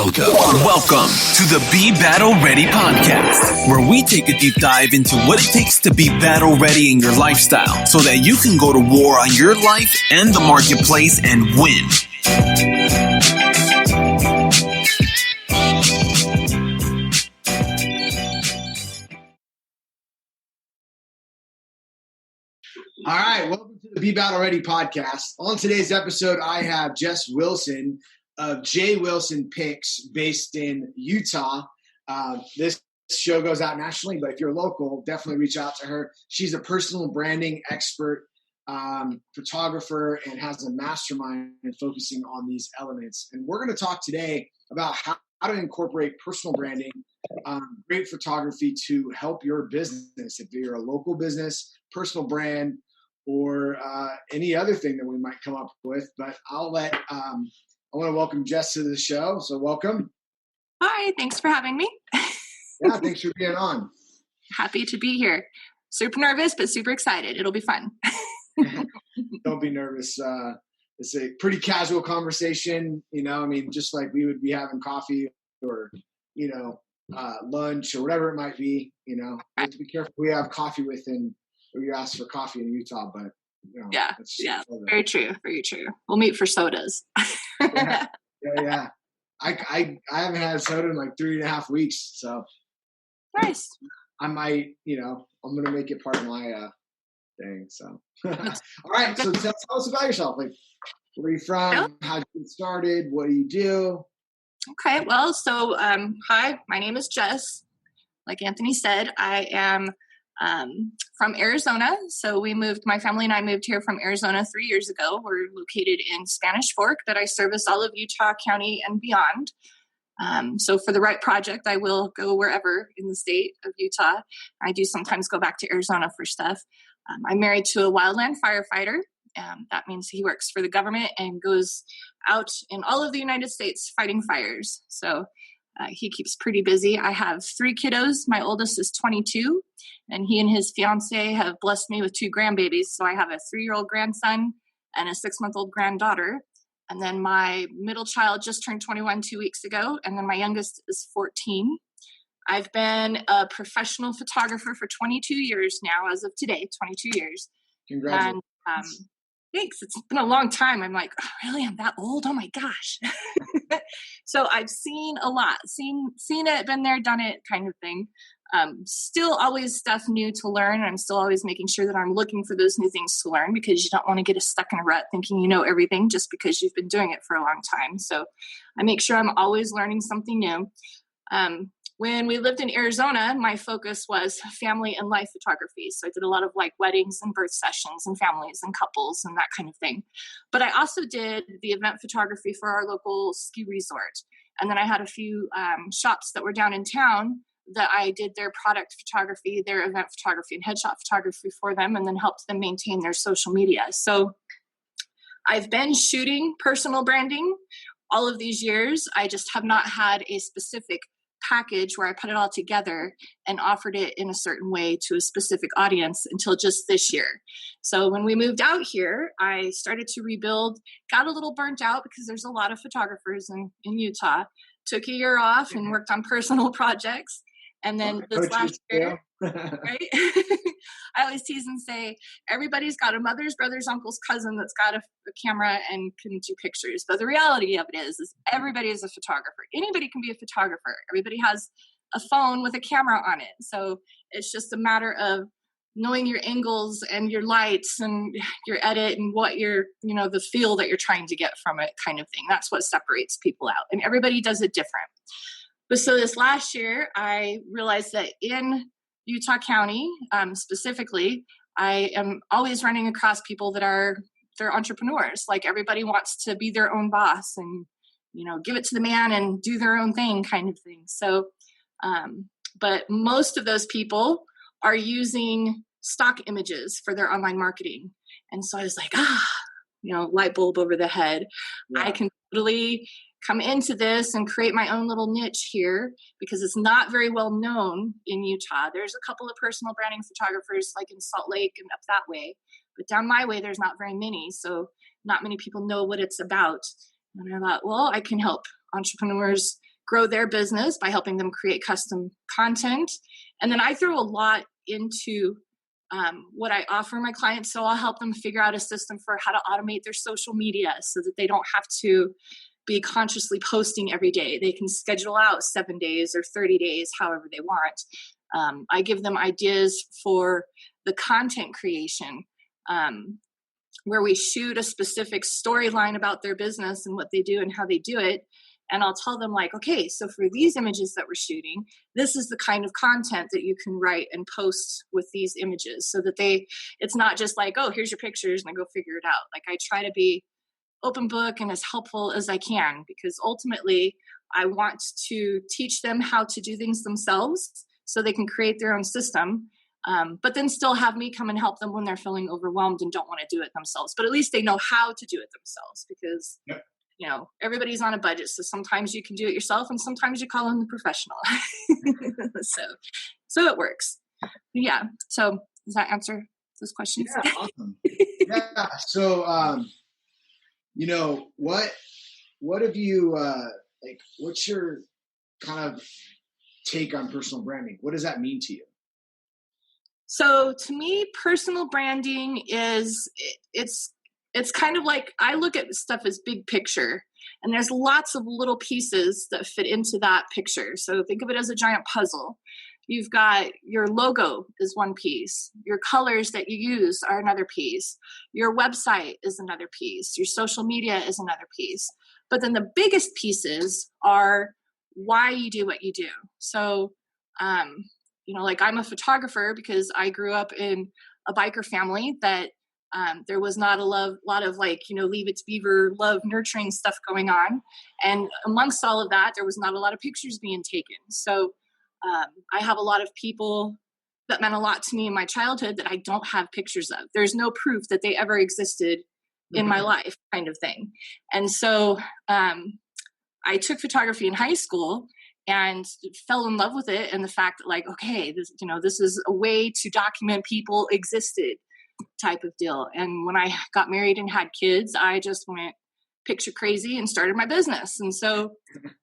Welcome to the Be Battle Ready podcast, where we take a deep dive into what it takes to be battle ready in your lifestyle so that you can go to war on your life and the marketplace and win. All right, welcome to the Be Battle Ready podcast. On today's episode, I have Jess Wilson of J. Wilson Picks based in Utah. This show goes out nationally, but if you're local, definitely reach out to her. She's a personal branding expert, photographer, and has a mastermind focusing on these elements. And we're going to talk today about how to incorporate personal branding, great photography to help your business. If you're a local business, personal brand, or any other thing that we might come up with. But I want to welcome Jess to the show. So welcome. Hi, thanks for having me. Yeah, thanks for being on. Happy to be here. Super nervous, but super excited. It'll be fun. Don't be nervous. It's a pretty casual conversation, just like we would be having coffee or, lunch or whatever it might be. You have to be careful who you have coffee with or you ask for coffee in Utah, but yeah, very true. We'll meet for sodas. Yeah. I haven't had soda in like 3.5 weeks, so nice. I might, I'm gonna make it part of my thing. So, all right. So tell us about yourself. Like, where are you from? How did you get started? What do you do? Okay. Well, so hi, my name is Jess. Like Anthony said, I am from Arizona. So my family and I moved here from Arizona 3 years ago. We're located in Spanish Fork, but I service all of Utah County and beyond. So for the right project, I will go wherever in the state of Utah. I do sometimes go back to Arizona for stuff. I'm married to a wildland firefighter. That means he works for the government and goes out in all of the United States fighting fires. So he keeps pretty busy. I have 3 kiddos. My oldest is 22, and he and his fiance have blessed me with 2 grandbabies. So I have a 3-year-old grandson and a 6-month-old granddaughter. And then my middle child just turned 21 2 weeks ago, and then my youngest is 14. I've been a professional photographer for 22 years now, as of today, 22 years. Congratulations. And, thanks. It's been a long time. I'm like, oh, really? I'm that old? Oh my gosh. So I've seen a lot, seen it, been there, done it kind of thing. Still always stuff new to learn. I'm still always making sure that I'm looking for those new things to learn, because you don't want to get stuck in a rut thinking you know everything just because you've been doing it for a long time. So I make sure I'm always learning something new. When we lived in Arizona, my focus was family and life photography. So I did a lot of like weddings and birth sessions and families and couples and that kind of thing. But I also did the event photography for our local ski resort. And then I had a few shops that were down in town that I did their product photography, their event photography and headshot photography for them, and then helped them maintain their social media. So I've been shooting personal branding all of these years. I just have not had a specific package where I put it all together and offered it in a certain way to a specific audience until just this year. So when we moved out here, I started to rebuild, got a little burnt out because there's a lot of photographers in Utah, took a year off and worked on personal projects. And then this last year, right? I always tease and say, everybody's got a mother's, brother's, uncle's, cousin that's got a camera and can do pictures. But the reality of it is everybody is a photographer. Anybody can be a photographer. Everybody has a phone with a camera on it. So it's just a matter of knowing your angles and your lights and your edit and what your, the feel that you're trying to get from it kind of thing. That's what separates people out. And everybody does it different. But so this last year, I realized that in Utah County, specifically, I am always running across people that they're entrepreneurs. Like everybody wants to be their own boss and, give it to the man and do their own thing kind of thing. So, but most of those people are using stock images for their online marketing. And so I was like, light bulb over the head. Yeah. I can totally come into this and create my own little niche here because it's not very well known in Utah. There's a couple of personal branding photographers like in Salt Lake and up that way, but down my way, there's not very many. So not many people know what it's about. And I thought, well, I can help entrepreneurs grow their business by helping them create custom content. And then I throw a lot into what I offer my clients. So I'll help them figure out a system for how to automate their social media so that they don't have to be consciously posting every day. They can schedule out 7 days or 30 days, however they want. I give them ideas for the content creation, where we shoot a specific storyline about their business and what they do and how they do it. And I'll tell them like, okay, so for these images that we're shooting, this is the kind of content that you can write and post with these images, so that it's not just like, oh, here's your pictures and then go figure it out. Like, I try to be open book and as helpful as I can, because ultimately I want to teach them how to do things themselves so they can create their own system. But then still have me come and help them when they're feeling overwhelmed and don't want to do it themselves. But at least they know how to do it themselves, because Yep. Everybody's on a budget. So sometimes you can do it yourself and sometimes you call in the professional. So it works. Yeah. So does that answer those questions? Yeah, awesome. Yeah. So, what have you, what's your kind of take on personal branding? What does that mean to you? So to me, personal branding is, it's kind of like, I look at stuff as big picture, and there's lots of little pieces that fit into that picture. So think of it as a giant puzzle. You've got your logo is one piece. Your colors that you use are another piece. Your website is another piece. Your social media is another piece. But then the biggest pieces are why you do what you do. So, like, I'm a photographer because I grew up in a biker family that there was not a lot of Leave It to Beaver love nurturing stuff going on. And amongst all of that, there was not a lot of pictures being taken. So I have a lot of people that meant a lot to me in my childhood that I don't have pictures of. There's no proof that they ever existed in my life, kind of thing. And so I took photography in high school and fell in love with it, and the fact that, like, okay, this is a way to document people existed, type of deal. And when I got married and had kids, I just went picture crazy and started my business. And so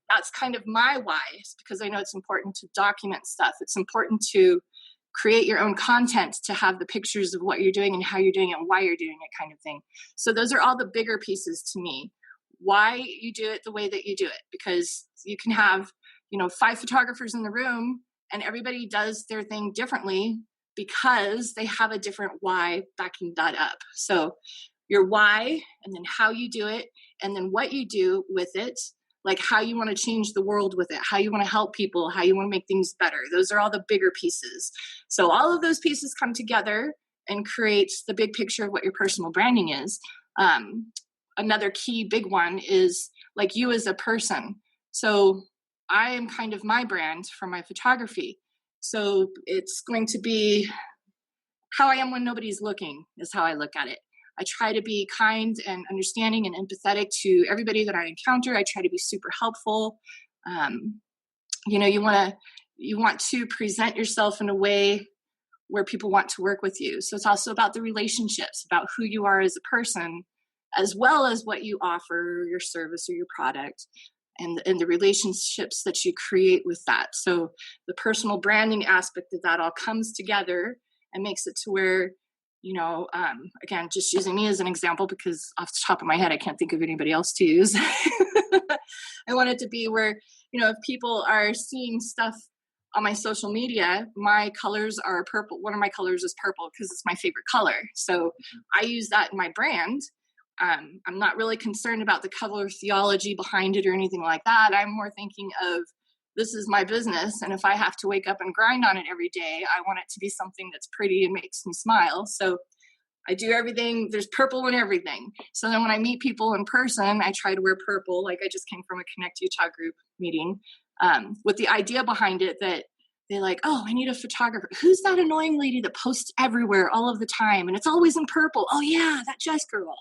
that's kind of my why, because I know it's important to document stuff. It's important to create your own content, to have the pictures of what you're doing and how you're doing it and why you're doing it, kind of thing. So those are all the bigger pieces to me. Why you do it the way that you do it, because you can have 5 photographers in the room and everybody does their thing differently because they have a different why backing that up. So your why, and then how you do it, and then what you do with it, like how you want to change the world with it, how you want to help people, how you want to make things better. Those are all the bigger pieces. So all of those pieces come together and create the big picture of what your personal branding is. Another key big one is like you as a person. So I am kind of my brand for my photography. So it's going to be how I am when nobody's looking is how I look at it. I try to be kind and understanding and empathetic to everybody that I encounter. I try to be super helpful. You want to present yourself in a way where people want to work with you. So it's also about the relationships, about who you are as a person, as well as what you offer, your service or your product, and the relationships that you create with that. So the personal branding aspect of that all comes together and makes it to where, again, just using me as an example, because off the top of my head, I can't think of anybody else to use. I want it to be where, if people are seeing stuff on my social media, my colors are purple. One of my colors is purple because it's my favorite color. So I use that in my brand. I'm not really concerned about the color theology behind it or anything like that. I'm more thinking of, this is my business, and if I have to wake up and grind on it every day, I want it to be something that's pretty and makes me smile. So I do everything. There's purple in everything. So then when I meet people in person, I try to wear purple. Like, I just came from a Connect Utah group meeting with the idea behind it that they're like, oh, I need a photographer. Who's that annoying lady that posts everywhere all of the time? And it's always in purple. Oh, yeah, that Jess girl.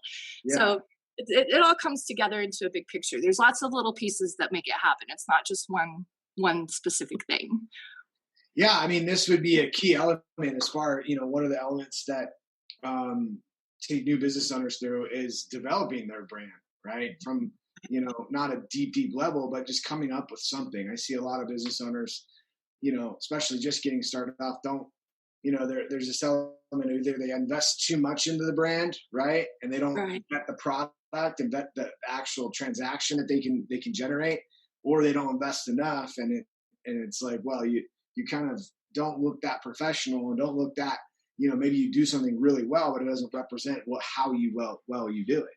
Yeah. So it all comes together into a big picture. There's lots of little pieces that make it happen. It's not just one specific thing. Yeah, I mean, this would be a key element as far, one of the elements that take new business owners through is developing their brand, right? From not a deep level, but just coming up with something. I see a lot of business owners, especially just getting started off, there's this element of either they invest too much into the brand, right? And they don't vet the product and vet the actual transaction that they can generate, or they don't invest enough. And it's like, well, you kind of don't look that professional and don't look that, maybe you do something really well, but it doesn't represent how you you do it,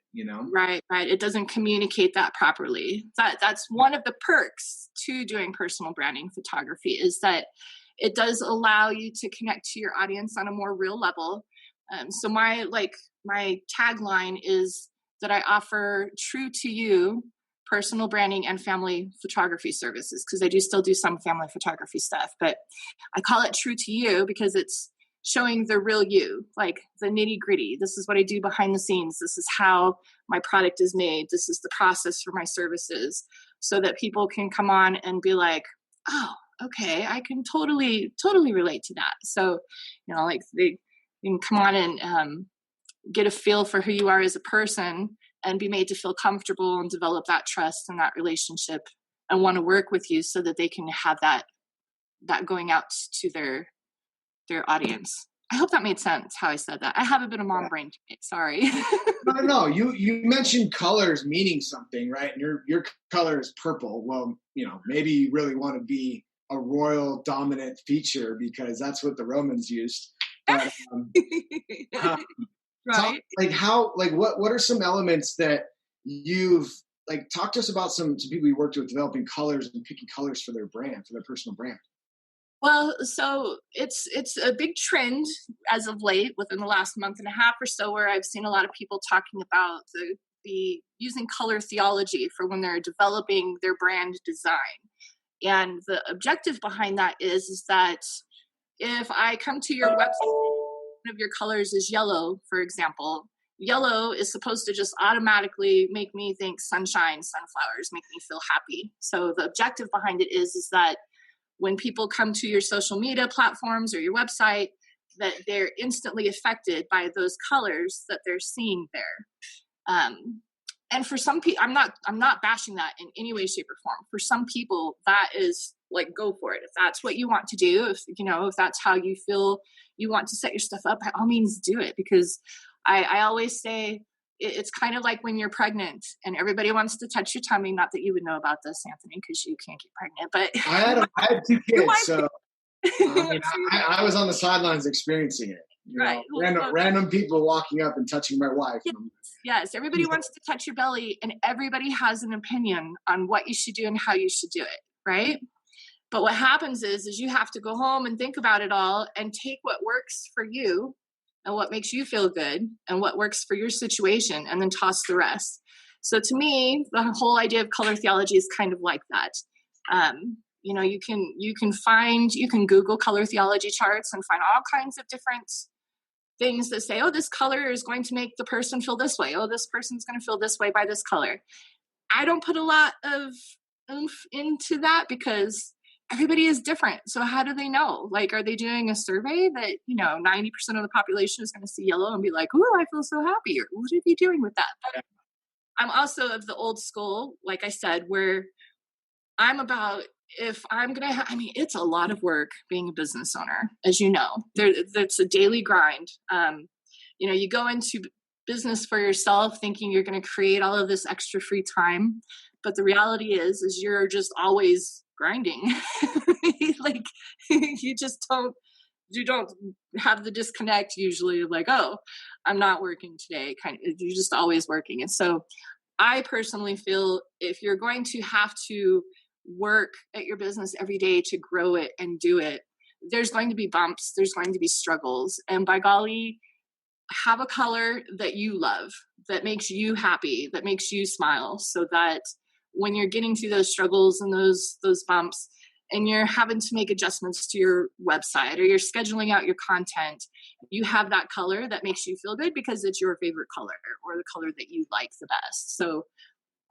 Right. It doesn't communicate that properly. That's one of the perks to doing personal branding photography, is that it does allow you to connect to your audience on a more real level. So my tagline is that I offer true to you personal branding and family photography services, because I do still do some family photography stuff, but I call it true to you because it's showing the real you, like the nitty gritty. This is what I do behind the scenes. This is how my product is made. This is the process for my services, so that people can come on and be like, oh, okay, I can totally relate to that. So, like they can come on and get a feel for who you are as a person and be made to feel comfortable and develop that trust and that relationship and want to work with you, so that they can have that going out to their audience. I hope that made sense how I said that. I have a bit of mom brain today. Sorry. No. You mentioned colors meaning something, right? And your color is purple. Well, maybe you really want to be a royal dominant feature because that's what the Romans used. But, right. What are some elements that you've talk to us about some people you worked with developing colors and picking colors for their brand, for their personal brand? Well, so it's a big trend as of late, within the last month and a half or so, where I've seen a lot of people talking about the using color theology for when they're developing their brand design. And the objective behind that is that if I come to your website, one of your colors is yellow, for example, yellow is supposed to just automatically make me think sunshine, sunflowers, make me feel happy. So the objective behind it is that when people come to your social media platforms or your website, that they're instantly affected by those colors that they're seeing there. And for some people, I'm not bashing that in any way, shape, or form. For some people, that is like, go for it. If that's what you want to do, if that's how you feel you want to set your stuff up, by all means do it. Because I always say, it's kind of like when you're pregnant and everybody wants to touch your tummy. Not that you would know about this, Anthony, because you can't get pregnant. But I had 2 kids, so I was on the sidelines experiencing it. Right. Random people walking up and touching my wife. Yes, everybody wants to touch your belly, and everybody has an opinion on what you should do and how you should do it, right? But what happens is you have to go home and think about it all and take what works for you and what makes you feel good and what works for your situation, and then toss the rest. So to me, the whole idea of color theology is kind of like that. You can Google color theology charts and find all kinds of different things that say, oh, this color is going to make the person feel this way. Oh, this person's going to feel this way by this color. I don't put a lot of oomph into that because everybody is different. So how do they know? Like, are they doing a survey that, 90% of the population is going to see yellow and be like, oh, I feel so happy? Or what are they doing with that? But I'm also of the old school, like I said, where I'm about, if I'm going to it's a lot of work being a business owner, as you know. There's a daily grind. You go into business for yourself thinking you're going to create all of this extra free time. But the reality is you're just always grinding. Like, you don't have the disconnect usually of like, oh, I'm not working today. You're just always working. And so I personally feel if you're going to have to work at your business every day to grow it and do it, there's going to be bumps, there's going to be struggles. And by golly, have a color that you love, that makes you happy, that makes you smile, so that when you're getting through those struggles and those bumps, and you're having to make adjustments to your website or you're scheduling out your content, you have that color that makes you feel good because it's your favorite color or the color that you like the best. So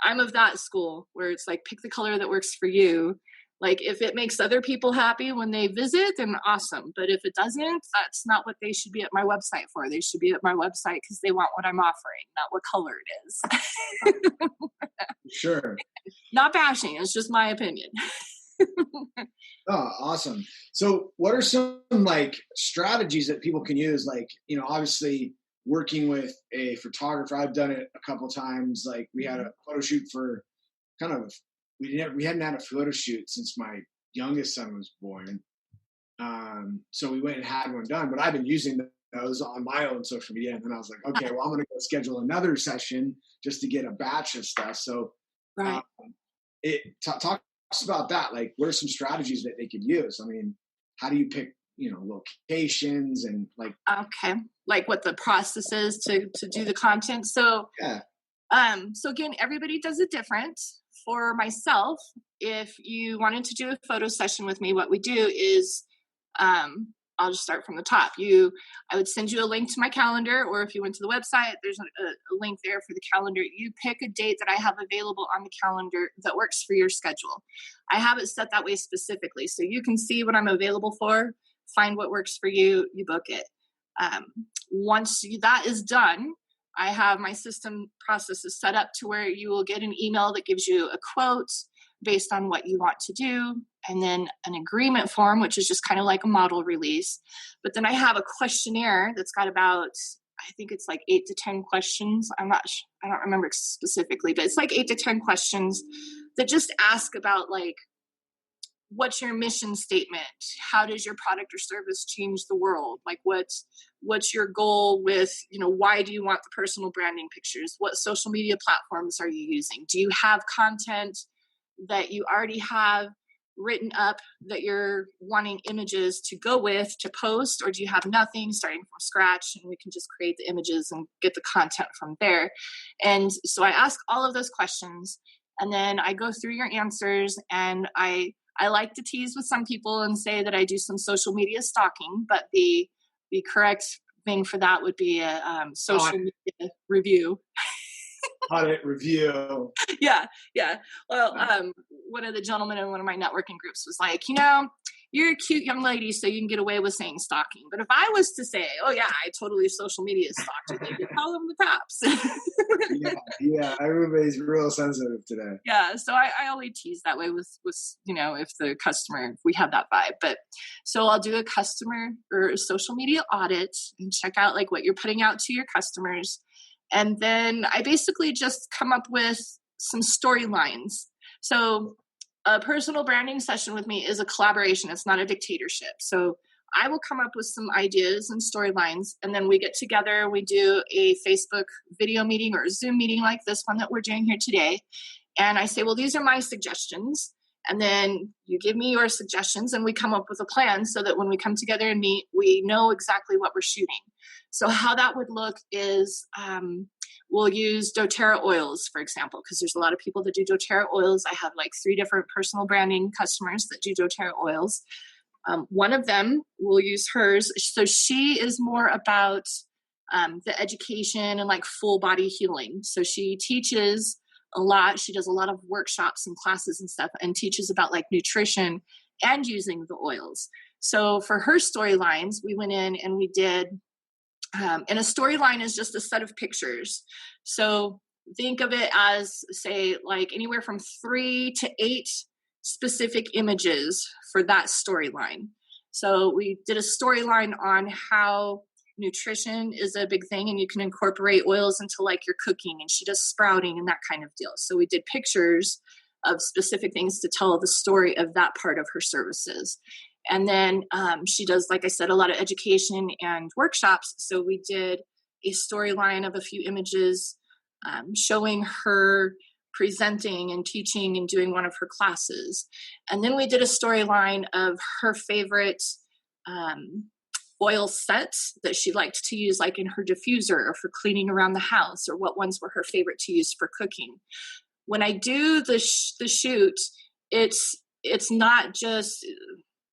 I'm of that school where it's like, pick the color that works for you Like if it makes other people happy when they visit, then awesome. But if it doesn't, that's not what they should be at my website for. They should be at my website because they want what I'm offering, not what color it is. Sure. Not bashing. It's just my opinion. Oh, awesome. So what are some like strategies that people can use? Like, obviously working with a photographer, I've done it a couple times. Like we had a photo shoot for we hadn't had a photo shoot since my youngest son was born. So we went and had one done, but I've been using those on my own social media. And then I was like, okay, well, I'm going to go schedule another session just to get a batch of stuff. So right. It talks about that. Like, what are some strategies that they could use? I mean, how do you pick, locations and like, okay. Like what the process is to do the content. So, yeah. So again, everybody does it different. For myself, if you wanted to do a photo session with me, what we do is, I'll just start from the top. I would send you a link to my calendar, or if you went to the website, there's a link there for the calendar. You pick a date that I have available on the calendar that works for your schedule. I have it set that way specifically, so you can see what I'm available for, find what works for you, you book it. Once that is done, I have my system processes set up to where you will get an email that gives you a quote based on what you want to do, and then an agreement form, which is just kind of like a model release. But then I have a questionnaire that's got about, I think it's like 8 to 10 questions. I don't remember specifically, but it's like 8 to 10 questions that just ask about like, what's your mission statement? How does your product or service change the world? Like what's your goal with, why do you want the personal branding pictures? What social media platforms are you using? Do you have content that you already have written up that you're wanting images to go with to post, or do you have nothing starting from scratch and we can just create the images and get the content from there? And so I ask all of those questions, and then I go through your answers, and I like to tease with some people and say that I do some social media stalking, but the correct thing for that would be a social media review. Audit review. Yeah. Well, one of the gentlemen in one of my networking groups was like, you're a cute young lady, so you can get away with saying stalking. But if I was to say, oh yeah, I totally social media stalked you, they could call them the cops. yeah. Everybody's real sensitive today. Yeah. So I only tease that way with if the customer, if we have that vibe. But so I'll do a customer or a social media audit and check out like what you're putting out to your customers. And then I basically just come up with some storylines. So a personal branding session with me is a collaboration. It's not a dictatorship. So I will come up with some ideas and storylines, and then we get together. We do a Facebook video meeting or a Zoom meeting like this one that we're doing here today. And I say, well, these are my suggestions. And then you give me your suggestions, and we come up with a plan so that when we come together and meet, we know exactly what we're shooting. So how that would look is we'll use doTERRA oils, for example, because there's a lot of people that do doTERRA oils. I have like 3 different personal branding customers that do doTERRA oils. One of them will use hers. So she is more about the education and like full body healing. So she teaches a lot. She does a lot of workshops and classes and stuff, and teaches about like nutrition and using the oils. So for her storylines, we went in and we did, and a storyline is just a set of pictures. So think of it as, say, like anywhere from 3 to 8 specific images for that storyline. So we did a storyline on how nutrition is a big thing, and you can incorporate oils into like your cooking, and she does sprouting and that kind of deal. So we did pictures of specific things to tell the story of that part of her services. And then she does, like I said, a lot of education and workshops. So we did a storyline of a few images showing her presenting and teaching and doing one of her classes. And then we did a storyline of her favorite oil sets that she liked to use, like in her diffuser or for cleaning around the house, or what ones were her favorite to use for cooking. When I do the shoot, it's not just,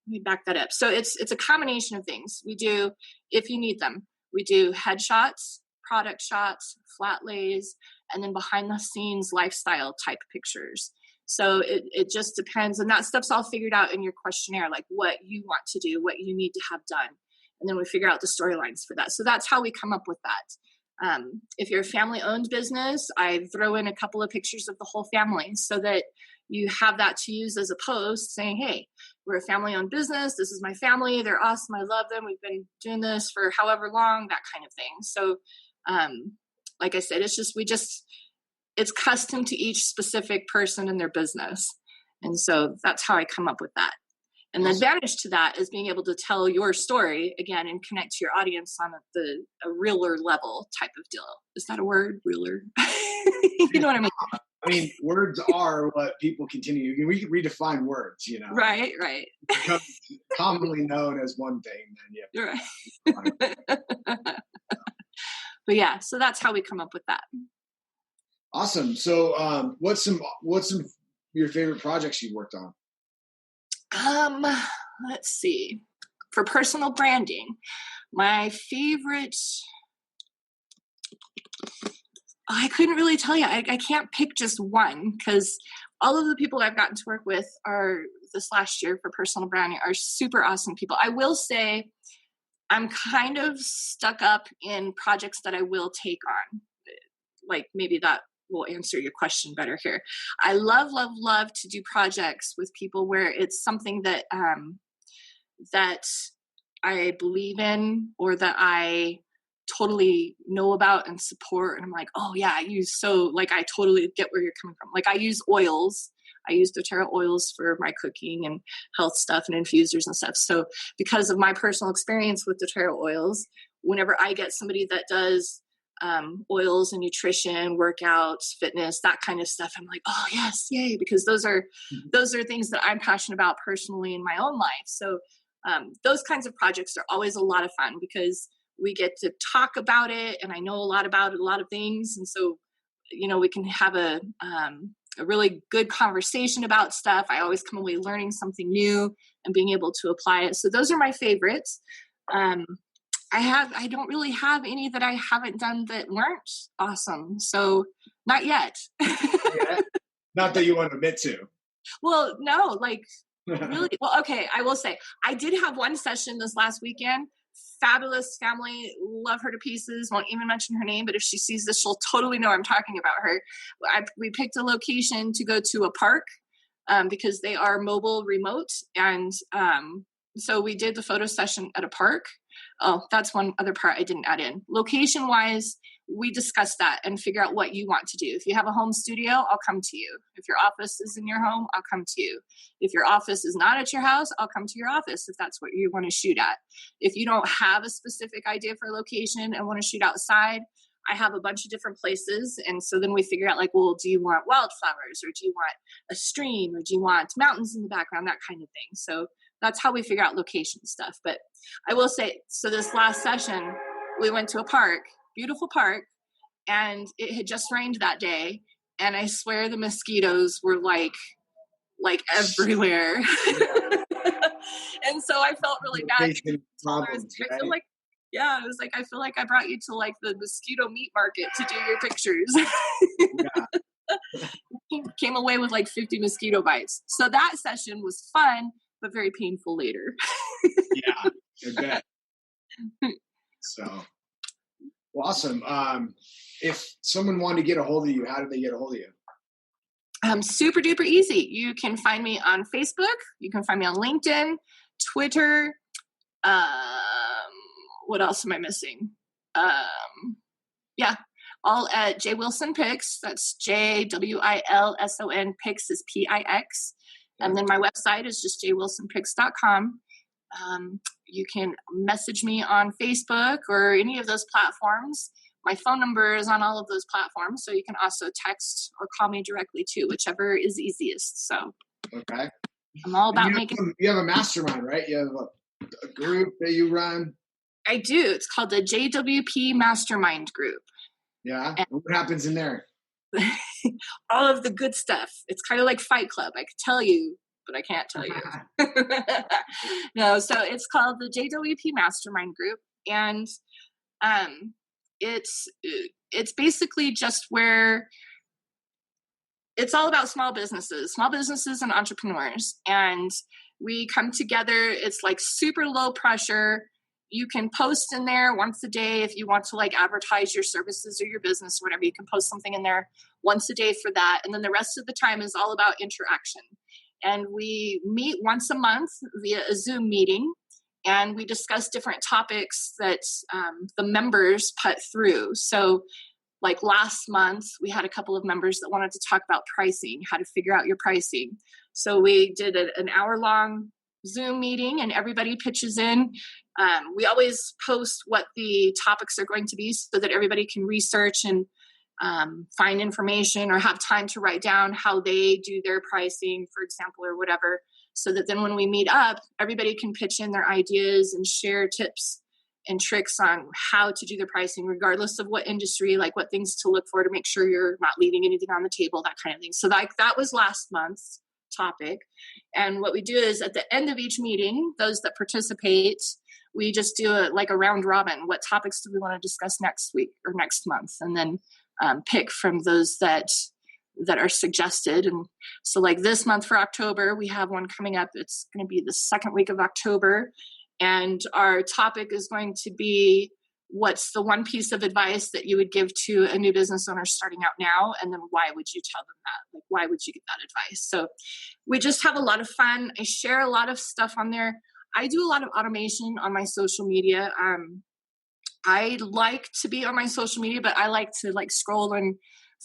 let me back that up. So it's a combination of things. We do, if you need them, we do headshots, product shots, flat lays, and then behind the scenes lifestyle type pictures. So it just depends. And that stuff's all figured out in your questionnaire, like what you want to do, what you need to have done. And then we figure out the storylines for that. So that's how we come up with that. If you're a family-owned business, I throw in a couple of pictures of the whole family so that you have that to use as a post saying, hey, we're a family-owned business. This is my family. They're awesome. I love them. We've been doing this for however long, that kind of thing. So like I said, it's custom to each specific person in their business. And so that's how I come up with that. And the advantage to that is being able to tell your story again and connect to your audience on a realer level type of deal. Is that a word? Realer? You know what I mean? I mean, words are what people continue. We can redefine words, you know. Right. It becomes commonly known as one thing. Then Right. But yeah, so that's how we come up with that. Awesome. So, what's some of your favorite projects you've worked on? Let's see. For personal branding, my favorite, I couldn't really tell you. I can't pick just one because all of the people I've gotten to work with this last year for personal branding are super awesome people. I will say I'm kind of stuck up in projects that I will take on. Like maybe that will answer your question better here. I love to do projects with people where it's something that that I believe in or that I totally know about and support. And I'm like, oh yeah, I totally get where you're coming from. Like I use oils. I use doTERRA oils for my cooking and health stuff and infusers and stuff. So because of my personal experience with doTERRA oils, whenever I get somebody that does oils and nutrition, workouts, fitness, that kind of stuff, I'm like, oh yes, yay, because those are things that I'm passionate about personally in my own life. So those kinds of projects are always a lot of fun because we get to talk about it, and I know a lot about it, a lot of things, and so we can have a really good conversation about stuff. I always come away learning something new and being able to apply it. So those are my favorites. I don't really have any that I haven't done that weren't awesome. So not yet. Yeah. Not that you want to admit to. Well, no, really. Well, okay. I will say I did have one session this last weekend. Fabulous family. Love her to pieces. Won't even mention her name, but if she sees this, she'll totally know I'm talking about her. We picked a location to go to a park because they are mobile remote. And so we did the photo session at a park. Oh, that's one other part I didn't add in. Location wise, we discuss that and figure out what you want to do. If you have a home studio, I'll come to you. If your office is in your home, I'll come to you. If your office is not at your house, I'll come to your office if that's what you want to shoot at. If you don't have a specific idea for a location and want to shoot outside, I have a bunch of different places. And so then we figure out do you want wildflowers, or do you want a stream, or do you want mountains in the background, that kind of thing. So that's how we figure out location stuff. But I will say, so this last session, we went to a park, beautiful park, and it had just rained that day. And I swear the mosquitoes were like everywhere. And so I felt really bad. I feel like I brought you to the mosquito meat market to do your pictures. Came away with 50 mosquito bites. So that session was fun, but very painful later. Yeah, I bet. So, awesome. If someone wanted to get a hold of you, how do they get a hold of you? Super duper easy. You can find me on Facebook. You can find me on LinkedIn, Twitter. What else am I missing? All at J Wilson Pics. That's JWILSON. Pics is PIX. And then my website is just jwilsonpics.com. You can message me on Facebook or any of those platforms. My phone number is on all of those platforms, so you can also text or call me directly too, whichever is easiest. So, okay. I'm all about You have a mastermind, right? You have a group that you run. I do. It's called the JWP Mastermind Group. Yeah. And what happens in there? All of the good stuff. It's kind of like Fight Club. I could tell you, but I can't tell you. No, so it's called the JWP Mastermind Group, and it's basically just where it's all about small businesses and entrepreneurs. And we come together. It's like super low pressure. You can post in there once a day if you want to like advertise your services or your business or whatever. You can post something in there once a day for that. And then the rest of the time is all about interaction. And we meet once a month via a Zoom meeting, and we discuss different topics that the members put through. So like last month, we had a couple of members that wanted to talk about pricing, how to figure out your pricing. So we did an hour-long Zoom meeting, and everybody pitches in. We always post what the topics are going to be so that everybody can research and find information or have time to write down how they do their pricing, for example, or whatever, so that then when we meet up, everybody can pitch in their ideas and share tips and tricks on how to do their pricing, regardless of what industry, like what things to look for to make sure you're not leaving anything on the table, that kind of thing. So that was last month's topic. And what we do is at the end of each meeting, those that participate, we just do a round robin. What topics do we want to discuss next week or next month? And then pick from those that are suggested. And so like this month for October, we have one coming up. It's going to be the second week of October. And our topic is going to be, what's the one piece of advice that you would give to a new business owner starting out now? And then why would you tell them that? Like, why would you give that advice? So we just have a lot of fun. I share a lot of stuff on there. I do a lot of automation on my social media. I like to be on my social media, but I like to like scroll and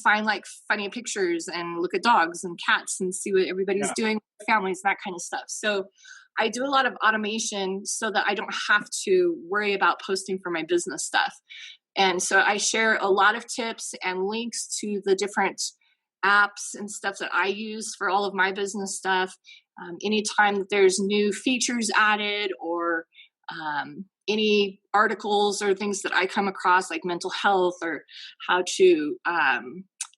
find like funny pictures and look at dogs and cats and see what everybody's doing with their families and that kind of stuff. So I do a lot of automation so that I don't have to worry about posting for my business stuff. And so I share a lot of tips and links to the different apps and stuff that I use for all of my business stuff. Anytime that there's new features added or any articles or things that I come across, like mental health or how to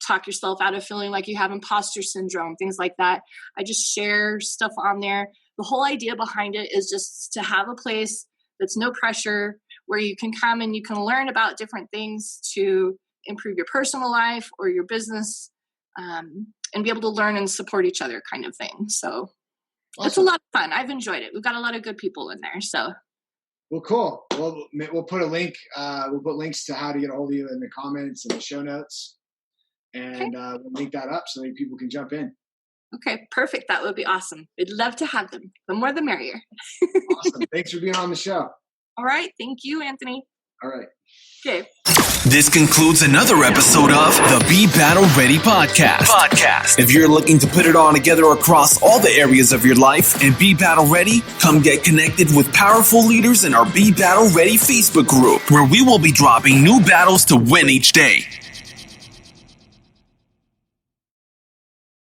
talk yourself out of feeling like you have imposter syndrome, things like that. I just share stuff on there. The whole idea behind it is just to have a place that's no pressure, where you can come and you can learn about different things to improve your personal life or your business, and be able to learn and support each other kind of thing. So awesome. It's a lot of fun. I've enjoyed it. We've got a lot of good people in there. So. Well, cool. Well, we'll put a link. We'll put links to how to get a hold of you in the comments and the show notes. And we'll link that up so that people can jump in. Okay, perfect. That would be awesome. We'd love to have them. The more the merrier. Awesome. Thanks for being on the show. All right. Thank you, Anthony. All right. Okay. This concludes another episode of the Be Battle Ready podcast. If you're looking to put it all together across all the areas of your life and be battle ready, come get connected with powerful leaders in our Be Battle Ready Facebook group, where we will be dropping new battles to win each day.